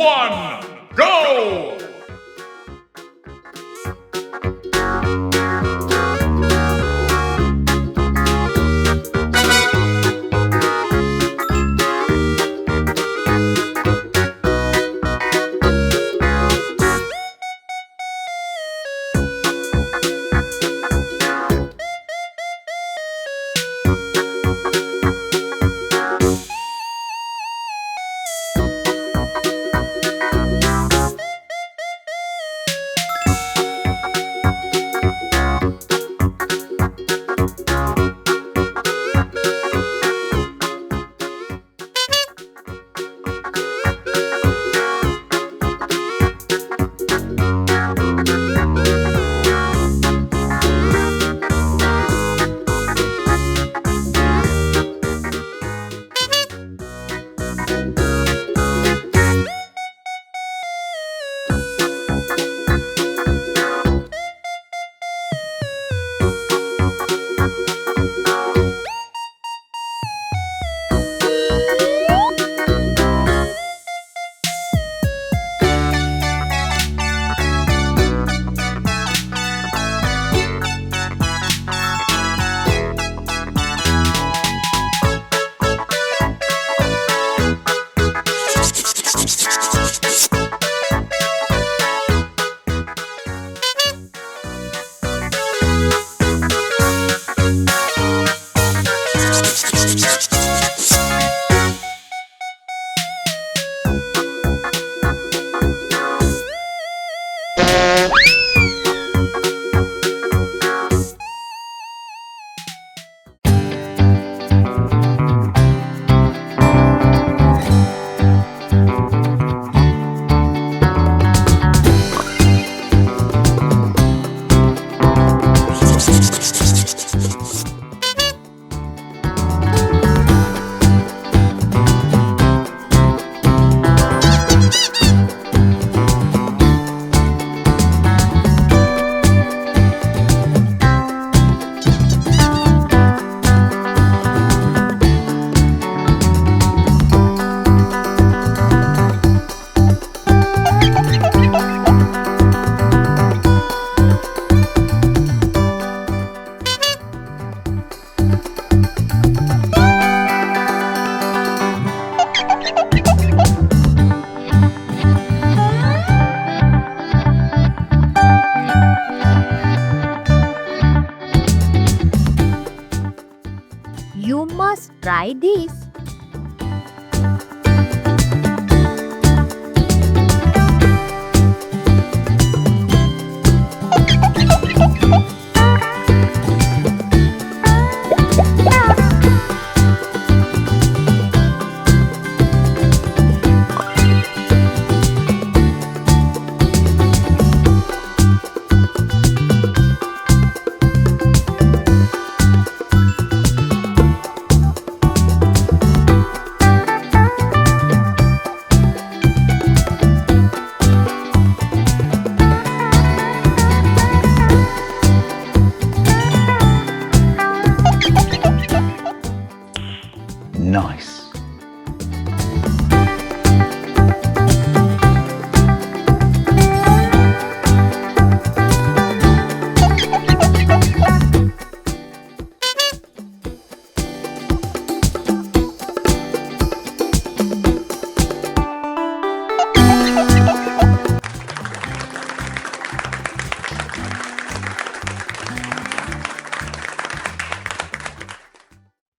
1, go! You must try this. Nice.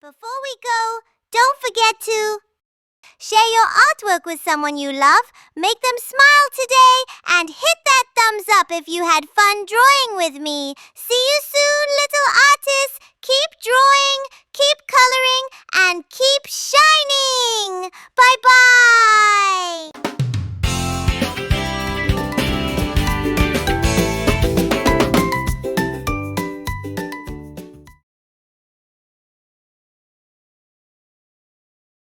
Before we go, don't forget to share your artwork with someone you love, make them smile today, and hit that thumbs up if you had fun drawing with me. See you soon, little artists. Keep drawing, keep coloring, and keep shining. Bye-bye.